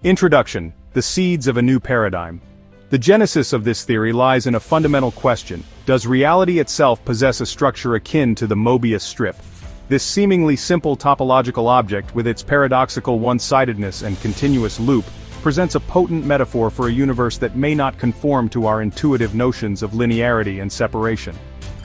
Introduction: the seeds of a new paradigm. The genesis of this theory lies in a fundamental question: does reality itself possess a structure akin to the Mobius strip? This seemingly simple topological object, with its paradoxical one-sidedness and continuous loop, presents a potent metaphor for a universe that may not conform to our intuitive notions of linearity and separation.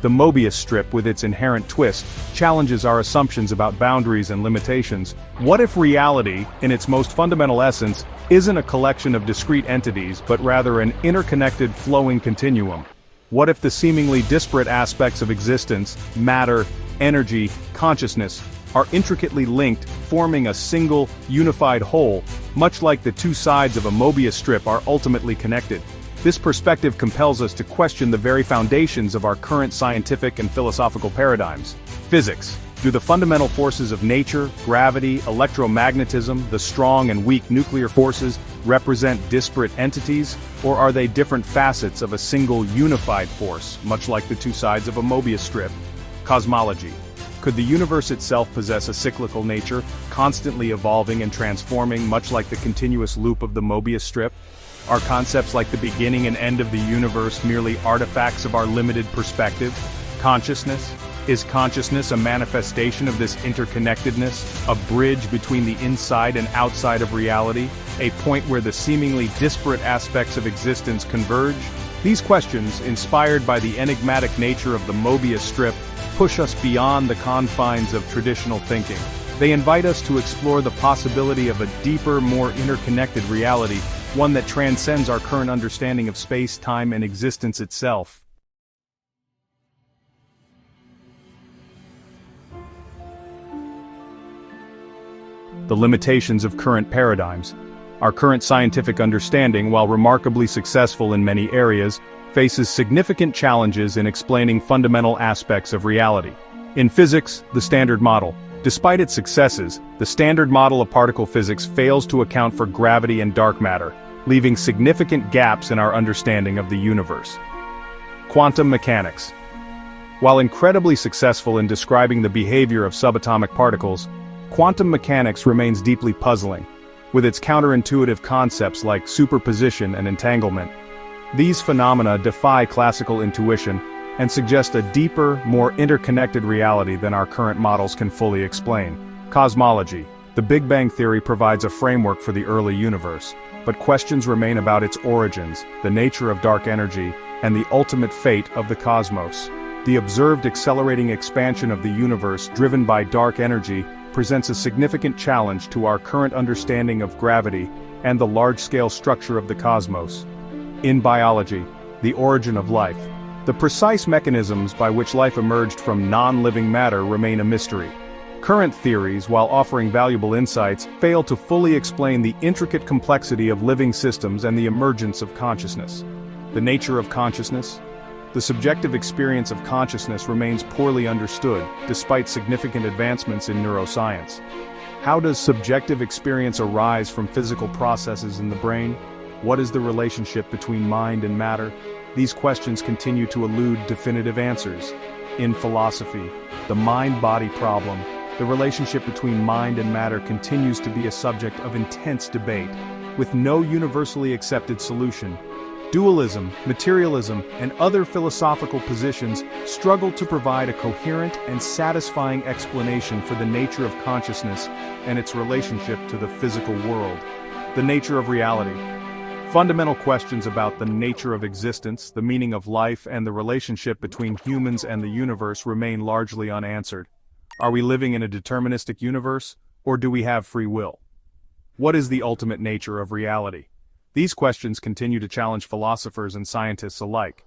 The Mobius strip, with its inherent twist, challenges our assumptions about boundaries and limitations. What if reality, in its most fundamental essence, isn't a collection of discrete entities but rather an interconnected flowing continuum? What if the seemingly disparate aspects of existence, matter, energy, consciousness, are intricately linked, forming a single, unified whole, much like the two sides of a Mobius strip are ultimately connected? This perspective compels us to question the very foundations of our current scientific and philosophical paradigms. Physics. Do the fundamental forces of nature, gravity, electromagnetism, the strong and weak nuclear forces, represent disparate entities, or are they different facets of a single unified force, much like the two sides of a Mobius strip? Cosmology. Could the universe itself possess a cyclical nature, constantly evolving and transforming, much like the continuous loop of the Mobius strip? Are concepts like the beginning and end of the universe merely artifacts of our limited perspective? Consciousness? Is consciousness a manifestation of this interconnectedness, a bridge between the inside and outside of reality, a point where the seemingly disparate aspects of existence converge? These questions, inspired by the enigmatic nature of the Mobius strip, push us beyond the confines of traditional thinking. They invite us to explore the possibility of a deeper, more interconnected reality, one that transcends our current understanding of space, time, and existence itself. The limitations of current paradigms. Our current scientific understanding, while remarkably successful in many areas, faces significant challenges in explaining fundamental aspects of reality. In physics, the Standard Model. Despite its successes, the Standard Model of particle physics fails to account for gravity and dark matter, leaving significant gaps in our understanding of the universe. Quantum mechanics. While incredibly successful in describing the behavior of subatomic particles, quantum mechanics remains deeply puzzling, with its counterintuitive concepts like superposition and entanglement. These phenomena defy classical intuition and suggest a deeper, more interconnected reality than our current models can fully explain. Cosmology. The Big Bang Theory provides a framework for the early universe, but questions remain about its origins, the nature of dark energy, and the ultimate fate of the cosmos. The observed accelerating expansion of the universe driven by dark energy presents a significant challenge to our current understanding of gravity and the large-scale structure of the cosmos. In biology, the origin of life. The precise mechanisms by which life emerged from non-living matter remain a mystery. Current theories, while offering valuable insights, fail to fully explain the intricate complexity of living systems and the emergence of consciousness. The nature of consciousness. The subjective experience of consciousness remains poorly understood, despite significant advancements in neuroscience. How does subjective experience arise from physical processes in the brain? What is the relationship between mind and matter? These questions continue to elude definitive answers. In philosophy, the mind-body problem. The relationship between mind and matter continues to be a subject of intense debate, with no universally accepted solution. Dualism, materialism, and other philosophical positions struggle to provide a coherent and satisfying explanation for the nature of consciousness and its relationship to the physical world. The nature of reality. Fundamental questions about the nature of existence, the meaning of life, and the relationship between humans and the universe remain largely unanswered. Are we living in a deterministic universe, or do we have free will? What is the ultimate nature of reality? These questions continue to challenge philosophers and scientists alike.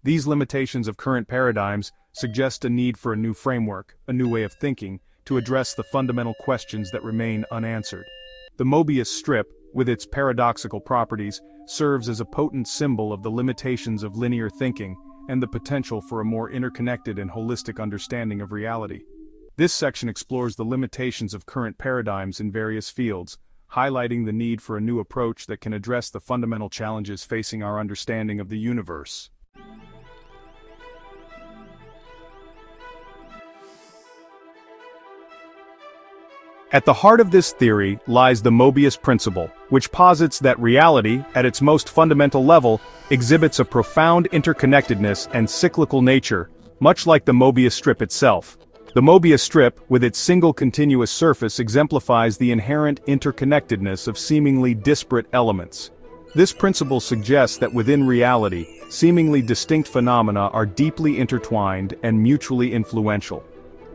These limitations of current paradigms suggest a need for a new framework, a new way of thinking, to address the fundamental questions that remain unanswered. The Mobius strip, with its paradoxical properties, serves as a potent symbol of the limitations of linear thinking and the potential for a more interconnected and holistic understanding of reality. This section explores the limitations of current paradigms in various fields, highlighting the need for a new approach that can address the fundamental challenges facing our understanding of the universe. At the heart of this theory lies the Mobius principle, which posits that reality, at its most fundamental level, exhibits a profound interconnectedness and cyclical nature, much like the Mobius strip itself. The Mobius strip, with its single continuous surface, exemplifies the inherent interconnectedness of seemingly disparate elements. This principle suggests that within reality, seemingly distinct phenomena are deeply intertwined and mutually influential.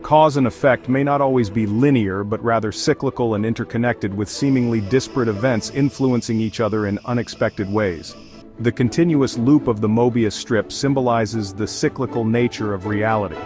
Cause and effect may not always be linear but rather cyclical and interconnected, with seemingly disparate events influencing each other in unexpected ways. The continuous loop of the Mobius strip symbolizes the cyclical nature of reality.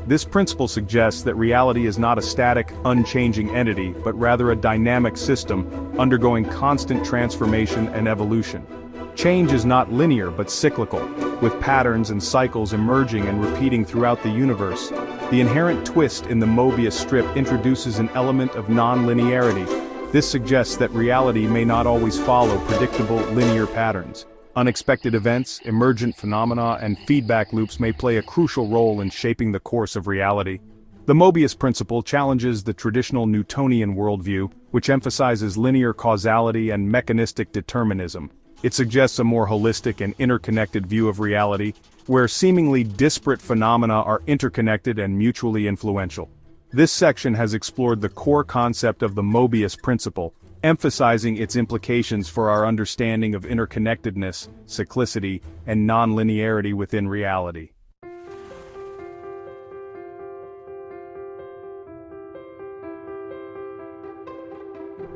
This principle suggests that reality is not a static, unchanging entity, but rather a dynamic system, undergoing constant transformation and evolution. Change is not linear but cyclical, with patterns and cycles emerging and repeating throughout the universe. The inherent twist in the Mobius strip introduces an element of non-linearity. This suggests that reality may not always follow predictable, linear patterns. Unexpected events, emergent phenomena, and feedback loops may play a crucial role in shaping the course of reality. The Mobius principle challenges the traditional Newtonian worldview, which emphasizes linear causality and mechanistic determinism. It suggests a more holistic and interconnected view of reality, where seemingly disparate phenomena are interconnected and mutually influential. This section has explored the core concept of the Mobius principle, emphasizing its implications for our understanding of interconnectedness, cyclicity, and nonlinearity within reality.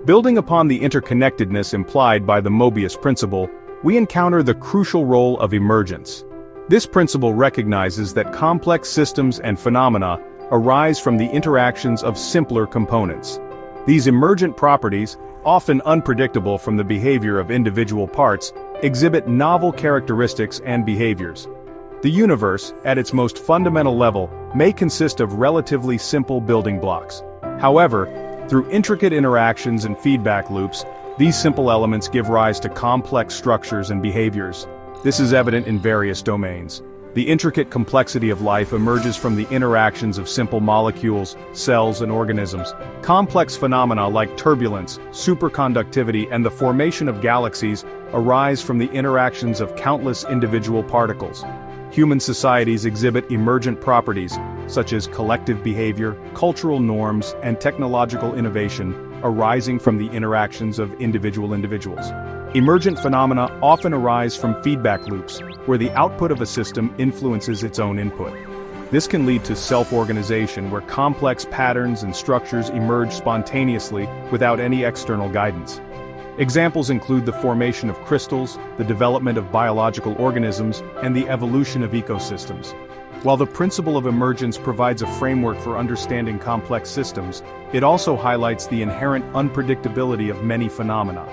Building upon the interconnectedness implied by the Mobius principle, we encounter the crucial role of emergence. This principle recognizes that complex systems and phenomena arise from the interactions of simpler components. These emergent properties, often unpredictable from the behavior of individual parts, exhibit novel characteristics and behaviors. The universe, at its most fundamental level, may consist of relatively simple building blocks. However, through intricate interactions and feedback loops, these simple elements give rise to complex structures and behaviors. This is evident in various domains. The intricate complexity of life emerges from the interactions of simple molecules, cells, and organisms. Complex phenomena like turbulence, superconductivity, and the formation of galaxies arise from the interactions of countless individual particles. Human societies exhibit emergent properties, such as collective behavior, cultural norms, and technological innovation, arising from the interactions of individuals. Emergent phenomena often arise from feedback loops, where the output of a system influences its own input. This can lead to self-organization, where complex patterns and structures emerge spontaneously without any external guidance. Examples include the formation of crystals, the development of biological organisms, and the evolution of ecosystems. While the principle of emergence provides a framework for understanding complex systems, it also highlights the inherent unpredictability of many phenomena.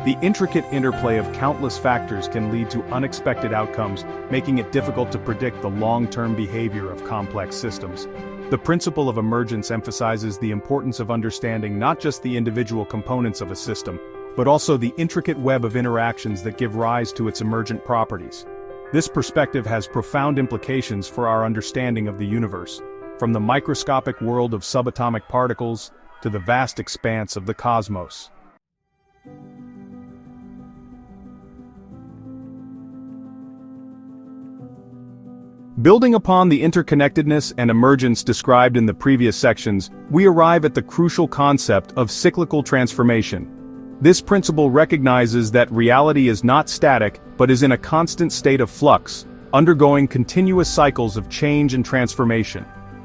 The intricate interplay of countless factors can lead to unexpected outcomes, making it difficult to predict the long-term behavior of complex systems. The principle of emergence emphasizes the importance of understanding not just the individual components of a system, but also the intricate web of interactions that give rise to its emergent properties. This perspective has profound implications for our understanding of the universe, from the microscopic world of subatomic particles to the vast expanse of the cosmos. Building upon the interconnectedness and emergence described in the previous sections, we arrive at the crucial concept of cyclical transformation. This principle recognizes that reality is not static, but is in a constant state of flux, undergoing continuous cycles of change and transformation.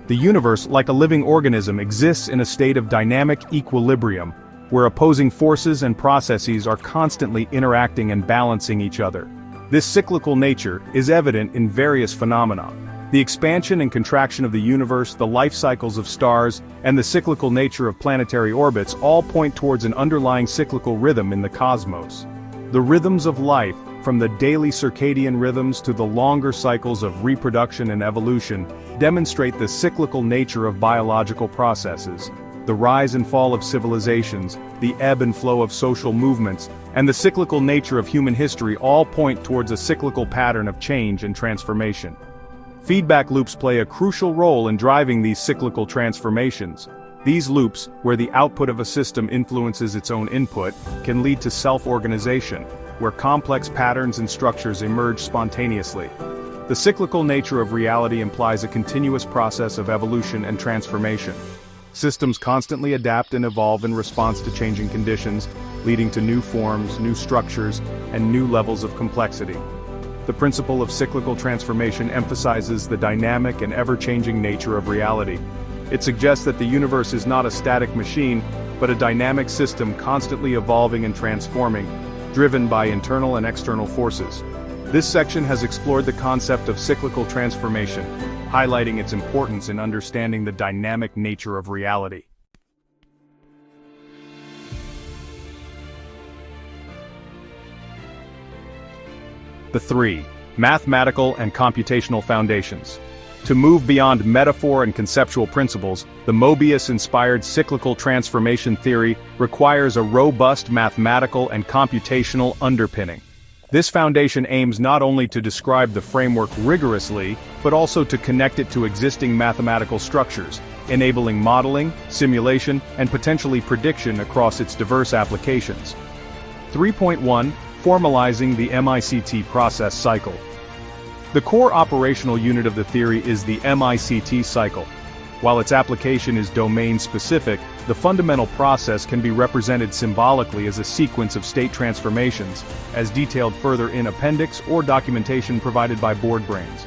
The universe, like a living organism, exists in a state of dynamic equilibrium, where opposing forces and processes are constantly interacting and balancing each other. This cyclical nature is evident in various phenomena. The expansion and contraction of the universe, the life cycles of stars, and the cyclical nature of planetary orbits all point towards an underlying cyclical rhythm in the cosmos. The rhythms of life, from the daily circadian rhythms to the longer cycles of reproduction and evolution, demonstrate the cyclical nature of biological processes. The rise and fall of civilizations, the ebb and flow of social movements, and the cyclical nature of human history all point towards a cyclical pattern of change and transformation. Feedback loops play a crucial role in driving these cyclical transformations. These loops, where the output of a system influences its own input, can lead to self-organization, where complex patterns and structures emerge spontaneously. The cyclical nature of reality implies a continuous process of evolution and transformation. Systems constantly adapt and evolve in response to changing conditions, leading to new forms, new structures, and new levels of complexity. The principle of cyclical transformation emphasizes the dynamic and ever-changing nature of reality. It suggests that the universe is not a static machine, but a dynamic system constantly evolving and transforming, driven by internal and external forces. This section has explored the concept of cyclical transformation, highlighting its importance in understanding the dynamic nature of reality. The 3. Mathematical and computational foundations. To move beyond metaphor and conceptual principles, the Mobius-inspired cyclical transformation theory requires a robust mathematical and computational underpinning. This foundation aims not only to describe the framework rigorously, but also to connect it to existing mathematical structures, enabling modeling, simulation, and potentially prediction across its diverse applications. 3.1. Formalizing the MICT process cycle. The core operational unit of the theory is the MICT cycle. While its application is domain-specific, the fundamental process can be represented symbolically as a sequence of state transformations, as detailed further in appendix or documentation provided by board brains.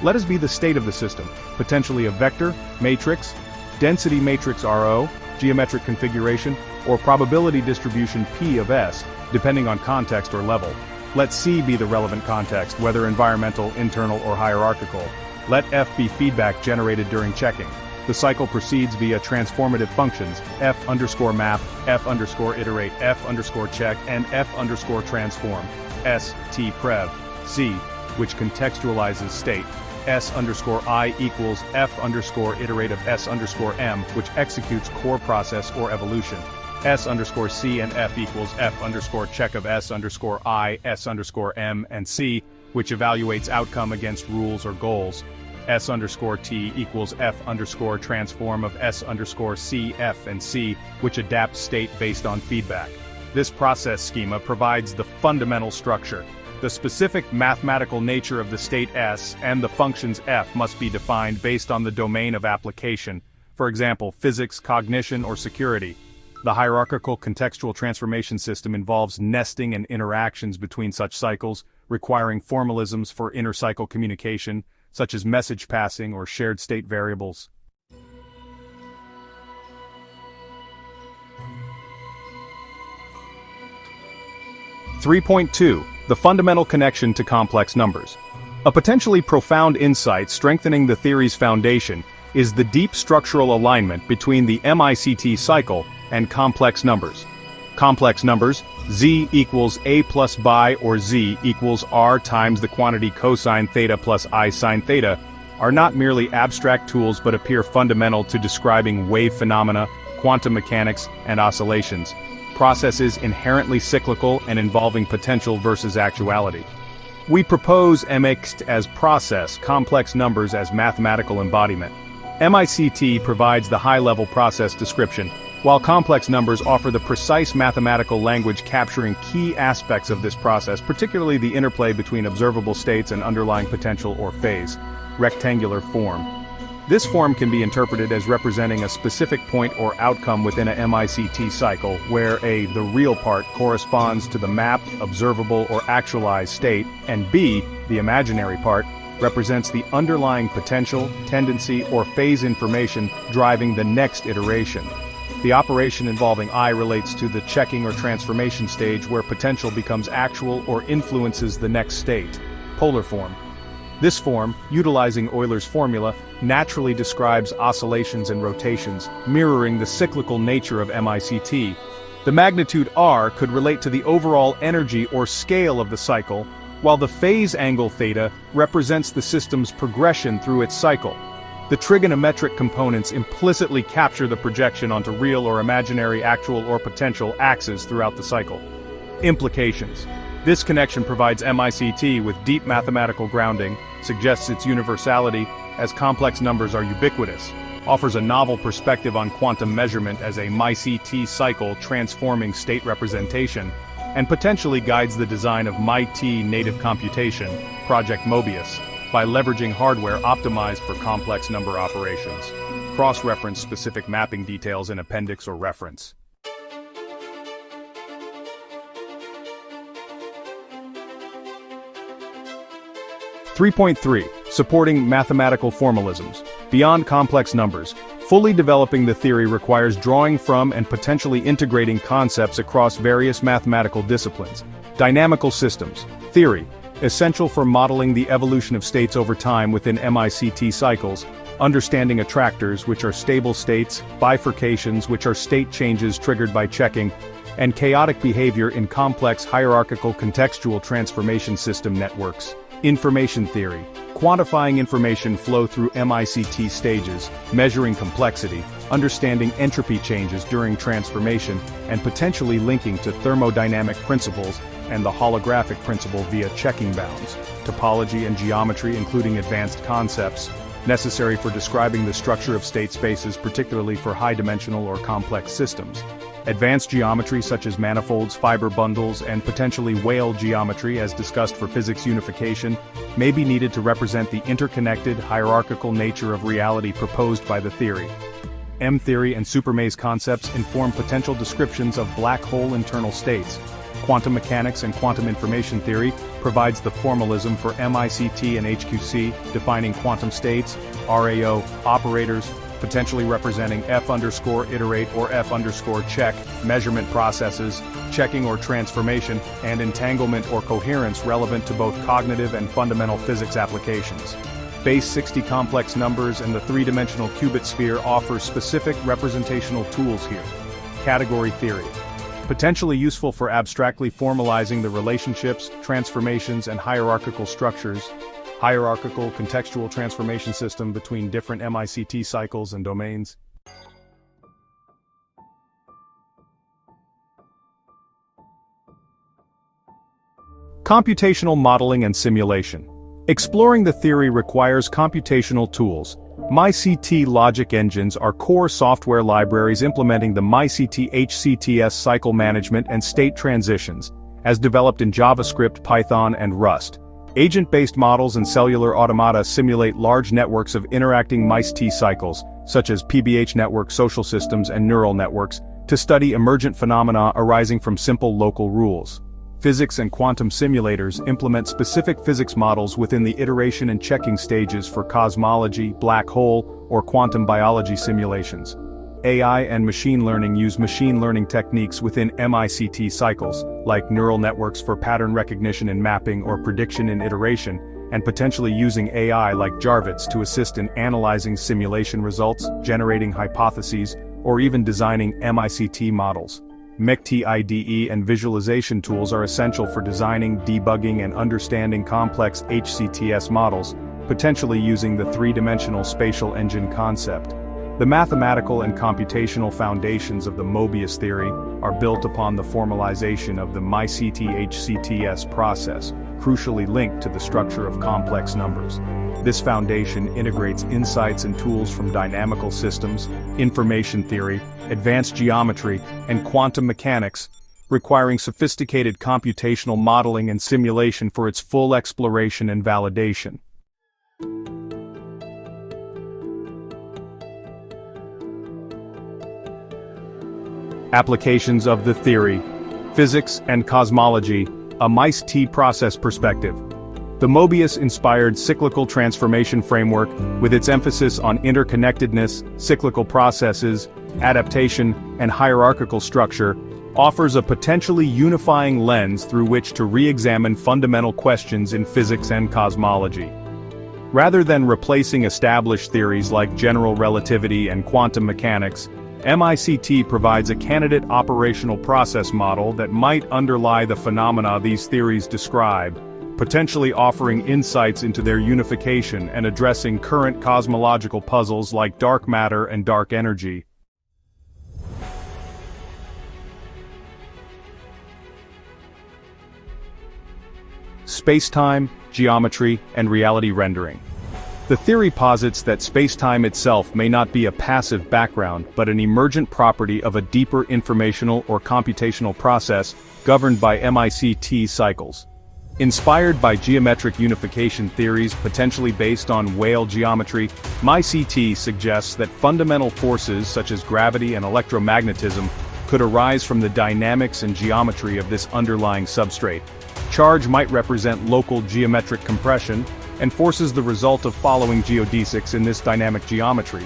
Let us be the state of the system, potentially a vector, matrix, density matrix RO, geometric configuration, or probability distribution P of S, depending on context or level. Let C be the relevant context, whether environmental, internal, or hierarchical. Let F be feedback generated during checking. The cycle proceeds via transformative functions, F_map, F_iterate, F_check, and F_transform, S, T prev, C, which contextualizes state, S_I equals F_iterate of S_m, which executes core process or evolution. S_C and F equals F_check of S_I, S_m, and C, which evaluates outcome against rules or goals. S_T equals F_transform of S_C, F, and C, which adapts state based on feedback. This process schema provides the fundamental structure. The specific mathematical nature of the state S and the functions F must be defined based on the domain of application, for example, physics, cognition, or security. The hierarchical contextual transformation system involves nesting and interactions between such cycles, requiring formalisms for inter-cycle communication, such as message passing or shared state variables. (3.2) The fundamental connection to complex numbers. A potentially profound insight strengthening the theory's foundation is the deep structural alignment between the MICT cycle and complex numbers. Complex numbers, z equals a plus bi or z equals r times the quantity cosine theta plus I sine theta, are not merely abstract tools but appear fundamental to describing wave phenomena, quantum mechanics, and oscillations, processes inherently cyclical and involving potential versus actuality. We propose MICT as process, complex numbers as mathematical embodiment. MICT provides the high-level process description, while complex numbers offer the precise mathematical language capturing key aspects of this process, particularly the interplay between observable states and underlying potential or phase. Rectangular form. This form can be interpreted as representing a specific point or outcome within a MICT cycle, where A, the real part, corresponds to the mapped, observable, or actualized state, and B, the imaginary part, represents the underlying potential, tendency, or phase information driving the next iteration. The operation involving I relates to the checking or transformation stage where potential becomes actual or influences the next state. Polar form. This form, utilizing Euler's formula, naturally describes oscillations and rotations, mirroring the cyclical nature of MICT. The magnitude r could relate to the overall energy or scale of the cycle, while the phase angle theta represents the system's progression through its cycle. The trigonometric components implicitly capture the projection onto real or imaginary actual or potential axes throughout the cycle. Implications. This connection provides MICT with deep mathematical grounding, suggests its universality, as complex numbers are ubiquitous, offers a novel perspective on quantum measurement as a MICT cycle transforming state representation, and potentially guides the design of MIT native computation, Project Mobius, by leveraging hardware optimized for complex number operations. Cross-reference specific mapping details in appendix or reference. 3.3. Supporting mathematical formalisms. Beyond complex numbers, fully developing the theory requires drawing from and potentially integrating concepts across various mathematical disciplines. Dynamical systems. Theory. Essential for modeling the evolution of states over time within MICT cycles, understanding attractors, which are stable states, bifurcations, which are state changes triggered by checking, and chaotic behavior in complex hierarchical contextual transformation system networks. Information theory. Quantifying information flow through MICT stages, measuring complexity, understanding entropy changes during transformation, and potentially linking to thermodynamic principles and the holographic principle via checking bounds. Topology and geometry, including advanced concepts necessary for describing the structure of state spaces, particularly for high-dimensional or complex systems. Advanced geometry such as manifolds, fiber bundles, and potentially whale geometry, as discussed for physics unification, may be needed to represent the interconnected, hierarchical nature of reality proposed by the theory. M-theory and supermaze concepts inform potential descriptions of black hole internal states. Quantum mechanics and quantum information theory provides the formalism for MICT and HQC, defining quantum states, RAO, operators, potentially representing F_iterate or F_check, measurement processes, checking or transformation, and entanglement or coherence relevant to both cognitive and fundamental physics applications. Base 60 complex numbers and the three-dimensional qubit sphere offer specific representational tools here. Category theory. Potentially useful for abstractly formalizing the relationships, transformations, and hierarchical structures. Hierarchical contextual transformation system between different MICT cycles and domains. Computational modeling and simulation. Exploring the theory requires computational tools. MICT logic engines are core software libraries implementing the MICT HCTS cycle management and state transitions, as developed in JavaScript, Python, and Rust. Agent-based models and cellular automata simulate large networks of interacting MICT cycles, such as PBH network social systems and neural networks, to study emergent phenomena arising from simple local rules. Physics and quantum simulators implement specific physics models within the iteration and checking stages for cosmology, black hole, or quantum biology simulations. AI and machine learning use machine learning techniques within MICT cycles, like neural networks for pattern recognition and mapping or prediction in iteration, and potentially using AI like Jarvitz to assist in analyzing simulation results, generating hypotheses, or even designing MICT models. MICT IDE and visualization tools are essential for designing, debugging, and understanding complex HCTS models, potentially using the three-dimensional spatial engine concept. The mathematical and computational foundations of the Mobius theory are built upon the formalization of the MICT-HCTS process, crucially linked to the structure of complex numbers. This foundation integrates insights and tools from dynamical systems, information theory, advanced geometry, and quantum mechanics, requiring sophisticated computational modeling and simulation for its full exploration and validation. Applications of the theory. Physics and cosmology, a MICT process perspective. The Mobius-inspired cyclical transformation framework, with its emphasis on interconnectedness, cyclical processes, adaptation, and hierarchical structure, offers a potentially unifying lens through which to re-examine fundamental questions in physics and cosmology. Rather than replacing established theories like general relativity and quantum mechanics, MICT provides a candidate operational process model that might underlie the phenomena these theories describe, potentially offering insights into their unification and addressing current cosmological puzzles like dark matter and dark energy. Space-time, geometry, and reality rendering. The theory posits that spacetime itself may not be a passive background but an emergent property of a deeper informational or computational process governed by MICT cycles. Inspired by geometric unification theories potentially based on whale geometry, MICT suggests that fundamental forces such as gravity and electromagnetism could arise from the dynamics and geometry of this underlying substrate. Charge might represent local geometric compression, and forces the result of following geodesics in this dynamic geometry.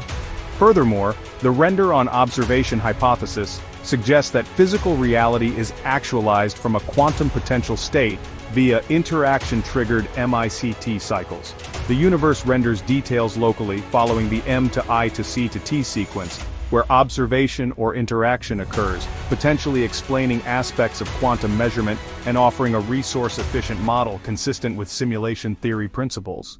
Furthermore, the render-on-observation hypothesis suggests that physical reality is actualized from a quantum potential state via interaction-triggered MICT cycles. The universe renders details locally following the M to I to C to T sequence, where observation or interaction occurs, potentially explaining aspects of quantum measurement and offering a resource-efficient model consistent with simulation theory principles.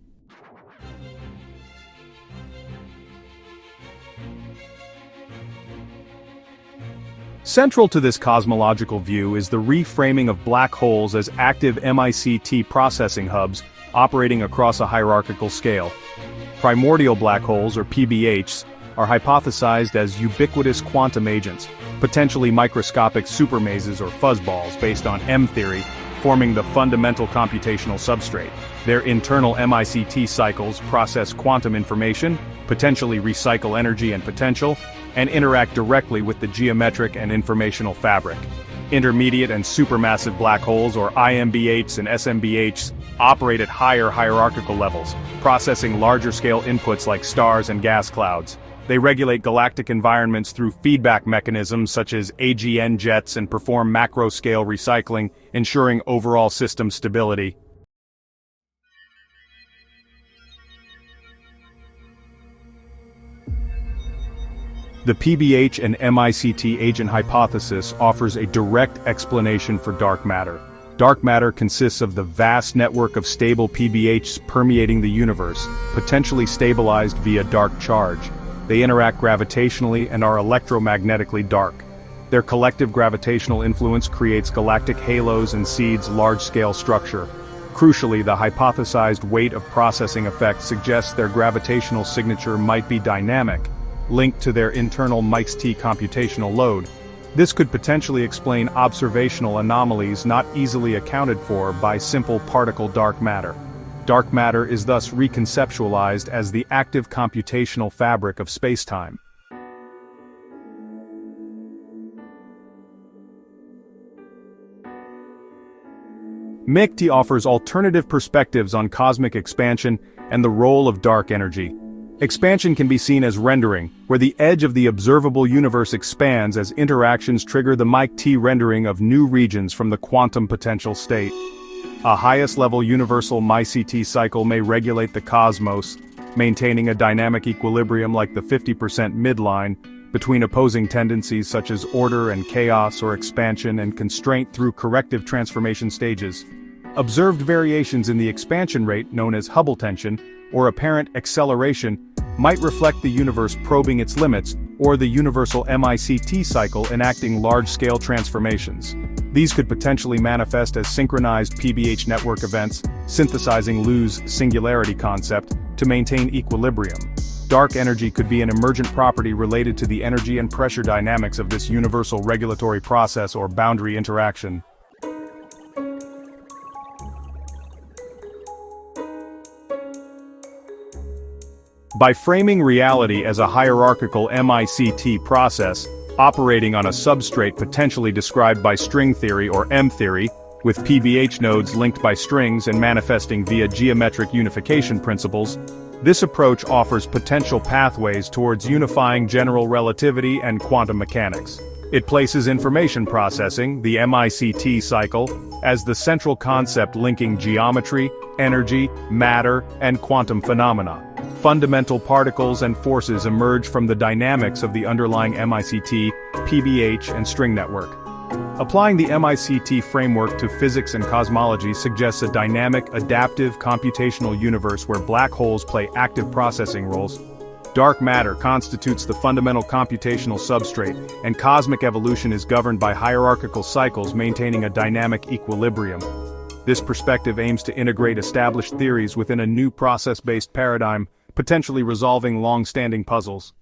Central to this cosmological view is the reframing of black holes as active MICT processing hubs operating across a hierarchical scale. Primordial black holes, or PBHs, are hypothesized as ubiquitous quantum agents, potentially microscopic supermasses or fuzzballs based on M-theory, forming the fundamental computational substrate. Their internal MICT cycles process quantum information, potentially recycle energy and potential, and interact directly with the geometric and informational fabric. Intermediate and supermassive black holes, or IMBHs and SMBHs, operate at higher hierarchical levels, processing larger-scale inputs like stars and gas clouds. They regulate galactic environments through feedback mechanisms such as AGN jets and perform macro-scale recycling, ensuring overall system stability. The PBH and MICT agent hypothesis offers a direct explanation for dark matter. Dark matter consists of the vast network of stable PBHs permeating the universe, potentially stabilized via dark charge. They interact gravitationally and are electromagnetically dark. Their collective gravitational influence creates galactic halos and seeds large-scale structure. Crucially, the hypothesized weight of processing effect suggests their gravitational signature might be dynamic, linked to their internal MICT computational load. This could potentially explain observational anomalies not easily accounted for by simple particle dark matter. Dark matter is thus reconceptualized as the active computational fabric of spacetime. MICT offers alternative perspectives on cosmic expansion and the role of dark energy. Expansion can be seen as rendering, where the edge of the observable universe expands as interactions trigger the MICT rendering of new regions from the quantum potential state. A highest-level universal MICT cycle may regulate the cosmos, maintaining a dynamic equilibrium like the 50% midline between opposing tendencies such as order and chaos or expansion and constraint through corrective transformation stages. Observed variations in the expansion rate, known as Hubble tension, or apparent acceleration, might reflect the universe probing its limits, or the universal MICT cycle enacting large-scale transformations. These could potentially manifest as synchronized PBH network events, synthesizing Liu's singularity concept to maintain equilibrium. Dark energy could be an emergent property related to the energy and pressure dynamics of this universal regulatory process or boundary interaction. By framing reality as a hierarchical MICT process, operating on a substrate potentially described by string theory or M theory, with PBH nodes linked by strings and manifesting via geometric unification principles, this approach offers potential pathways towards unifying general relativity and quantum mechanics. It places information processing, the MICT cycle, as the central concept linking geometry, energy, matter, and quantum phenomena. Fundamental particles and forces emerge from the dynamics of the underlying MICT, PBH, and string network. Applying the MICT framework to physics and cosmology suggests a dynamic, adaptive, computational universe where black holes play active processing roles. Dark matter constitutes the fundamental computational substrate, and cosmic evolution is governed by hierarchical cycles maintaining a dynamic equilibrium. This perspective aims to integrate established theories within a new process-based paradigm, potentially resolving long-standing puzzles.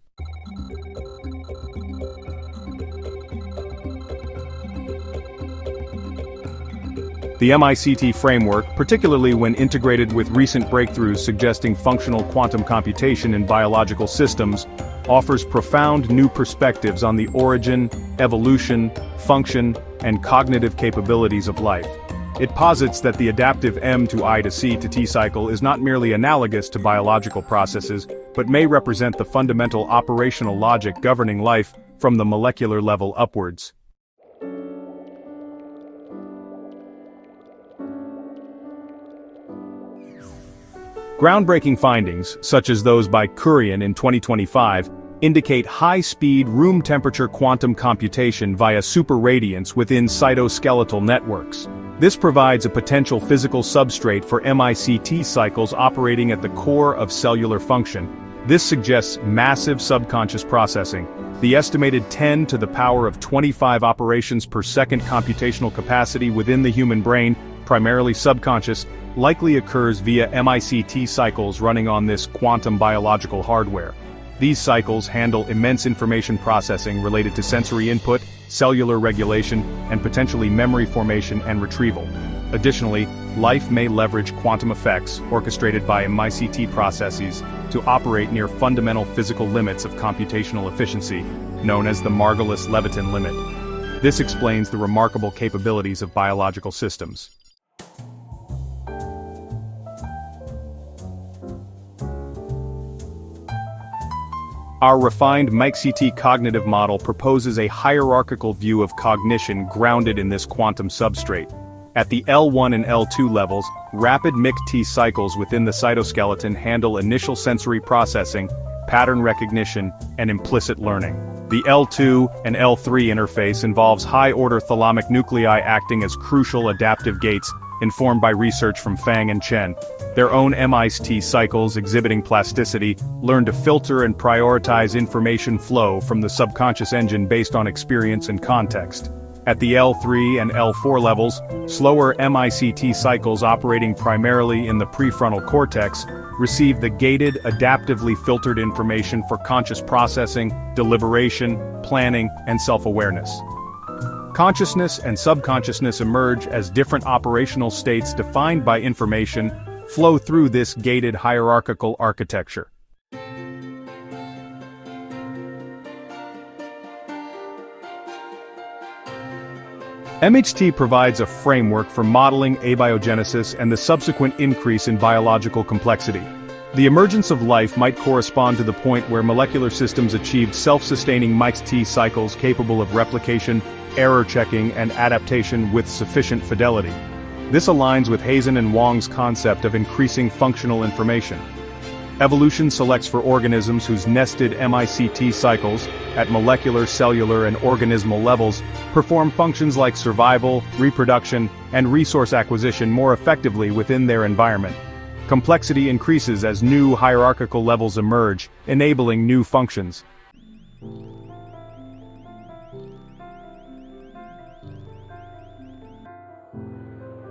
The MICT framework, particularly when integrated with recent breakthroughs suggesting functional quantum computation in biological systems, offers profound new perspectives on the origin, evolution, function, and cognitive capabilities of life. It posits that the adaptive M to I to C to T cycle is not merely analogous to biological processes, but may represent the fundamental operational logic governing life from the molecular level upwards. Groundbreaking findings, such as those by Reagan in 2025, indicate high-speed room-temperature quantum computation via superradiance within cytoskeletal networks. This provides a potential physical substrate for MICT cycles operating at the core of cellular function. This suggests massive subconscious processing. The estimated 10 to the power of 25 operations per second computational capacity within the human brain, primarily subconscious, likely occurs via MICT cycles running on this quantum biological hardware. These cycles handle immense information processing related to sensory input, cellular regulation, and potentially memory formation and retrieval. Additionally, life may leverage quantum effects, orchestrated by MICT processes, to operate near fundamental physical limits of computational efficiency, known as the Margulis-Levitin limit. This explains the remarkable capabilities of biological systems. Our refined MICT cognitive model proposes a hierarchical view of cognition grounded in this quantum substrate. At the L1 and L2 levels, rapid MICT cycles within the cytoskeleton handle initial sensory processing, pattern recognition, and implicit learning. The L2 and L3 interface involves high-order thalamic nuclei acting as crucial adaptive gates, informed by research from Fang and Chen. Their own MICT cycles, exhibiting plasticity, learn to filter and prioritize information flow from the subconscious engine based on experience and context. At the L3 and L4 levels, slower MICT cycles operating primarily in the prefrontal cortex receive the gated, adaptively filtered information for conscious processing, deliberation, planning, and self-awareness. Consciousness and subconsciousness emerge as different operational states defined by information flow through this gated hierarchical architecture. MICT provides a framework for modeling abiogenesis and the subsequent increase in biological complexity. The emergence of life might correspond to the point where molecular systems achieved self-sustaining MICT cycles capable of replication, error checking, and adaptation with sufficient fidelity. This aligns with Hazen and Wang's concept of increasing functional information. Evolution selects for organisms whose nested MICT cycles, at molecular, cellular, and organismal levels, perform functions like survival, reproduction, and resource acquisition more effectively within their environment. Complexity increases as new hierarchical levels emerge, enabling new functions.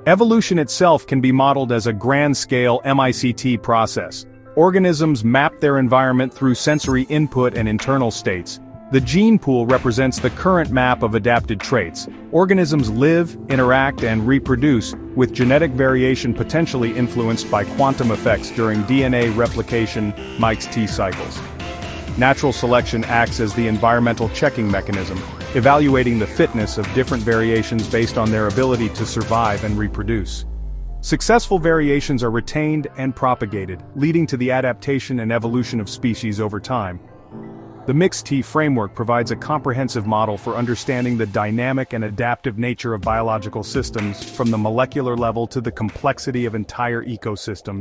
Evolution itself can be modeled as a grand-scale MICT process. Organisms map their environment through sensory input and internal states. The gene pool represents the current map of adapted traits. Organisms live, interact, and reproduce, with genetic variation potentially influenced by quantum effects during DNA replication MICT cycles. Natural selection acts as the environmental checking mechanism, evaluating the fitness of different variations based on their ability to survive and reproduce. Successful variations are retained and propagated, leading to the adaptation and evolution of species over time. The MICT framework provides a comprehensive model for understanding the dynamic and adaptive nature of biological systems, from the molecular level to the complexity of entire ecosystems.